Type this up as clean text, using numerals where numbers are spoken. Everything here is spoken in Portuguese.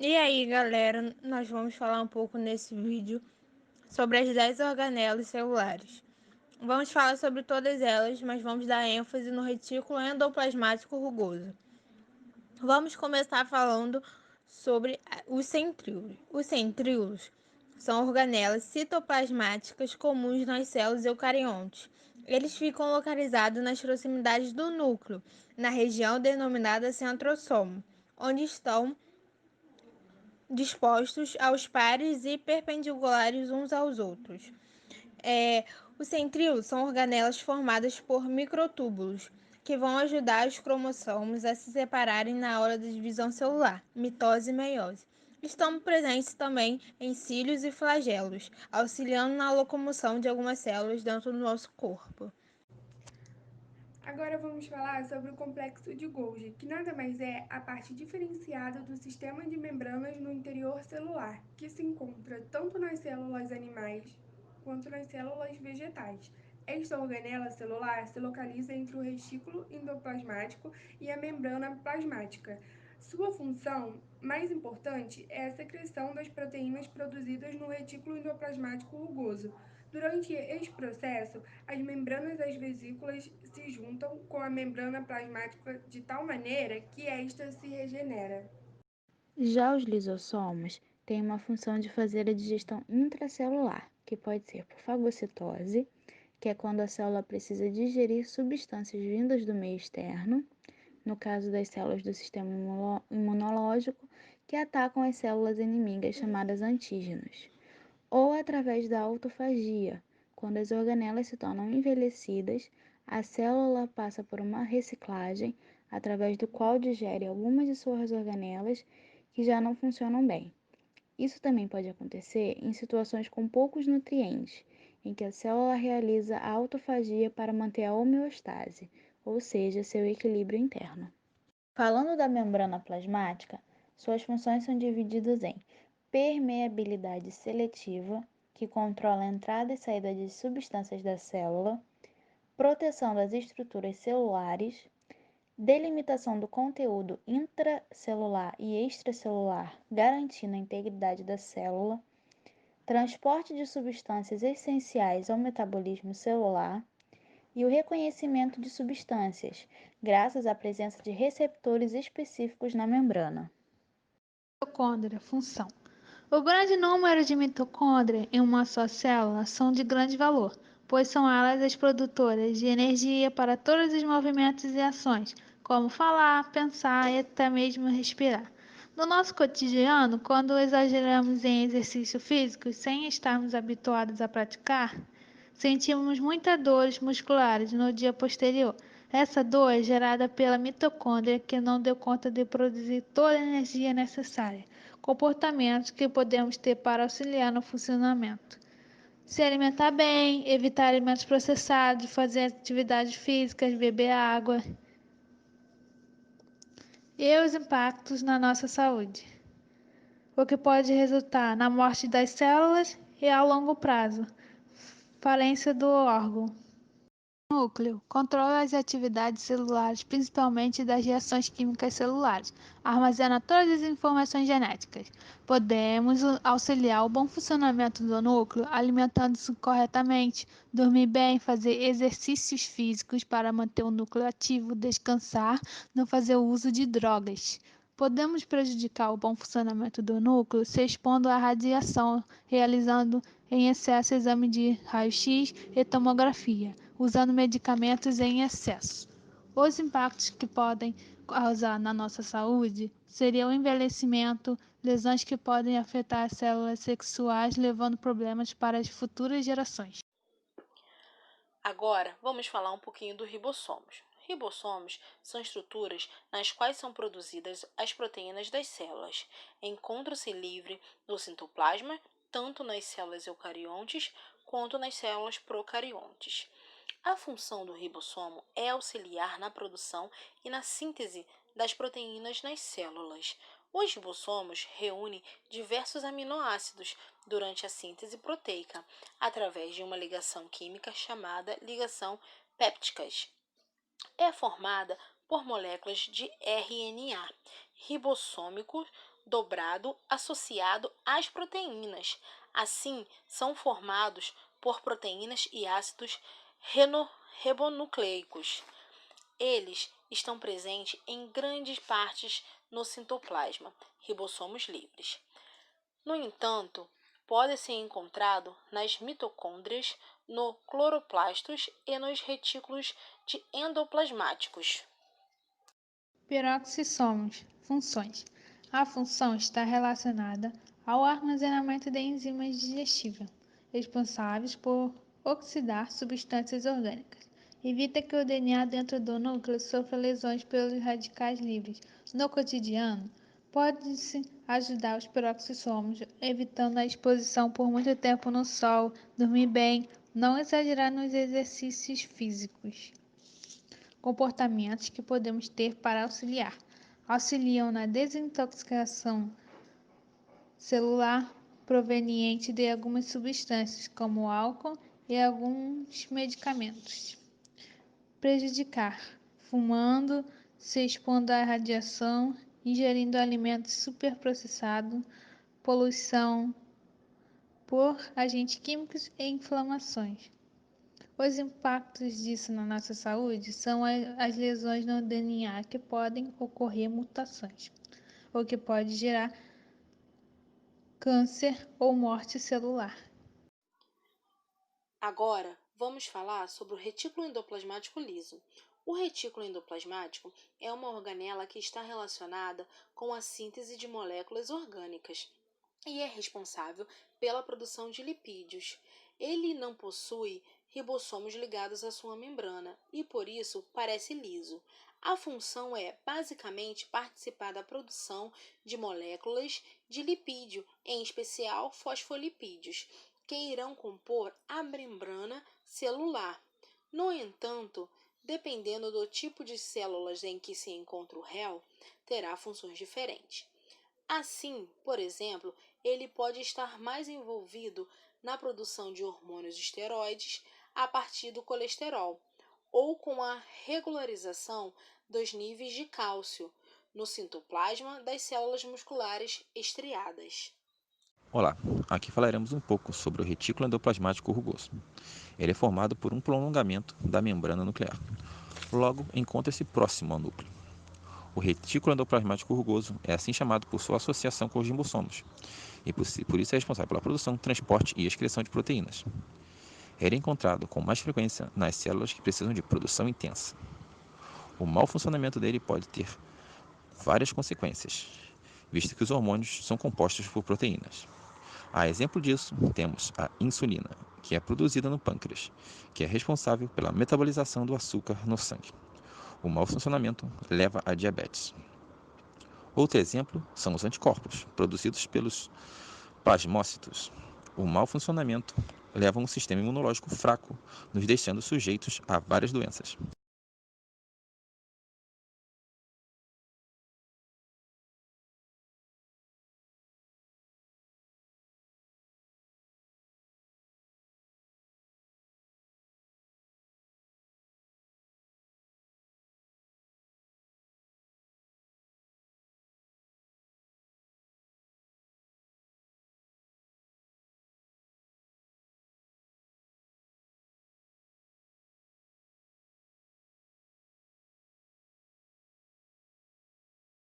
E aí, galera, nós vamos falar um pouco nesse vídeo sobre as 10 organelas celulares. Vamos falar sobre todas elas, mas vamos dar ênfase no retículo endoplasmático rugoso. Vamos começar falando sobre os centríolos. Os centríolos são organelas citoplasmáticas comuns nas células eucariontes. Eles ficam localizados nas proximidades do núcleo, na região denominada centrossomo, onde estão dispostos aos pares e perpendiculares uns aos outros. Os centríolos são organelas formadas por microtúbulos, que vão ajudar os cromossomos a se separarem na hora da divisão celular, mitose e meiose. Estão presentes também em cílios e flagelos, auxiliando na locomoção de algumas células dentro do nosso corpo. Agora vamos falar sobre o complexo de Golgi, que nada mais é a parte diferenciada do sistema de membranas no interior celular, que se encontra tanto nas células animais quanto nas células vegetais. Esta organela celular se localiza entre o retículo endoplasmático e a membrana plasmática. Sua função mais importante é a secreção das proteínas produzidas no retículo endoplasmático rugoso. Durante este processo, as membranas das vesículas se juntam com a membrana plasmática de tal maneira que esta se regenera. Já os lisossomos têm uma função de fazer a digestão intracelular, que pode ser por fagocitose, que é quando a célula precisa digerir substâncias vindas do meio externo, no caso das células do sistema imunológico, que atacam as células inimigas chamadas antígenos, ou através da autofagia, quando as organelas se tornam envelhecidas, a célula passa por uma reciclagem, através do qual digere algumas de suas organelas que já não funcionam bem. Isso também pode acontecer em situações com poucos nutrientes, em que a célula realiza a autofagia para manter a homeostase, ou seja, seu equilíbrio interno. Falando da membrana plasmática, suas funções são divididas em permeabilidade seletiva, que controla a entrada e saída de substâncias da célula, proteção das estruturas celulares, delimitação do conteúdo intracelular e extracelular, garantindo a integridade da célula, transporte de substâncias essenciais ao metabolismo celular e o reconhecimento de substâncias, graças à presença de receptores específicos na membrana. Mitocôndria, função. O grande número de mitocôndrias em uma só célula são de grande valor, pois são elas as produtoras de energia para todos os movimentos e ações, como falar, pensar e até mesmo respirar. No nosso cotidiano, quando exageramos em exercício físico sem estarmos habituados a praticar, sentimos muitas dores musculares no dia posterior. Essa dor é gerada pela mitocôndria que não deu conta de produzir toda a energia necessária. Comportamentos que podemos ter para auxiliar no funcionamento: se alimentar bem, evitar alimentos processados, fazer atividades físicas, beber água. E os impactos na nossa saúde, o que pode resultar na morte das células e a longo prazo, falência do órgão. Núcleo controla as atividades celulares, principalmente das reações químicas celulares. Armazena todas as informações genéticas. Podemos auxiliar o bom funcionamento do núcleo alimentando-se corretamente, dormir bem, fazer exercícios físicos para manter o núcleo ativo, descansar, não fazer uso de drogas. Podemos prejudicar o bom funcionamento do núcleo se expondo à radiação, realizando em excesso exame de raio-x e tomografia, usando medicamentos em excesso. Os impactos que podem causar na nossa saúde seriam o envelhecimento, lesões que podem afetar as células sexuais, levando problemas para as futuras gerações. Agora, vamos falar um pouquinho dos ribossomos. Ribossomos são estruturas nas quais são produzidas as proteínas das células. Encontram-se livre no citoplasma, tanto nas células eucariontes quanto nas células procariontes. A função do ribossomo é auxiliar na produção e na síntese das proteínas nas células. Os ribossomos reúnem diversos aminoácidos durante a síntese proteica, através de uma ligação química chamada ligação pépticas. É formada por moléculas de RNA ribossômico dobrado associado às proteínas. Assim, são formados por proteínas e ácidos ribonucleicos. Eles estão presentes em grandes partes no citoplasma, ribossomos livres. No entanto, pode ser encontrado nas mitocôndrias, no cloroplastos e nos retículos endoplasmáticos. Peroxissomos. Funções. A função está relacionada ao armazenamento de enzimas digestivas, responsáveis por oxidar substâncias orgânicas. Evita que o DNA dentro do núcleo sofra lesões pelos radicais livres. No cotidiano, pode-se ajudar os peroxissomos, evitando a exposição por muito tempo no sol, dormir bem, não exagerar nos exercícios físicos. Comportamentos que podemos ter para auxiliar. Auxiliam na desintoxicação celular proveniente de algumas substâncias, como álcool e alguns medicamentos. Prejudicar, fumando, se expondo à radiação, ingerindo alimentos superprocessados, poluição por agentes químicos e inflamações. Os impactos disso na nossa saúde são as lesões no DNA, que podem ocorrer mutações, o que pode gerar câncer ou morte celular. Agora, vamos falar sobre o retículo endoplasmático liso. O retículo endoplasmático é uma organela que está relacionada com a síntese de moléculas orgânicas e é responsável pela produção de lipídios. Ele não possui ribossomos ligados à sua membrana e, por isso, parece liso. A função é, basicamente, participar da produção de moléculas de lipídio, em especial fosfolipídios, que irão compor a membrana celular. No entanto, dependendo do tipo de células em que se encontra o réu, terá funções diferentes. Assim, por exemplo, ele pode estar mais envolvido na produção de hormônios esteroides a partir do colesterol, ou com a regularização dos níveis de cálcio no citoplasma das células musculares estriadas. Olá, aqui falaremos um pouco sobre o retículo endoplasmático rugoso. Ele é formado por um prolongamento da membrana nuclear. Logo, encontra-se próximo ao núcleo. O retículo endoplasmático rugoso é assim chamado por sua associação com os ribossomos, e por isso é responsável pela produção, transporte e excreção de proteínas. Ele é encontrado com mais frequência nas células que precisam de produção intensa. O mau funcionamento dele pode ter várias consequências, visto que os hormônios são compostos por proteínas. A exemplo disso, temos a insulina, que é produzida no pâncreas, que é responsável pela metabolização do açúcar no sangue. O mau funcionamento leva a diabetes. Outro exemplo são os anticorpos, produzidos pelos plasmócitos. O mau funcionamento leva a um sistema imunológico fraco, nos deixando sujeitos a várias doenças.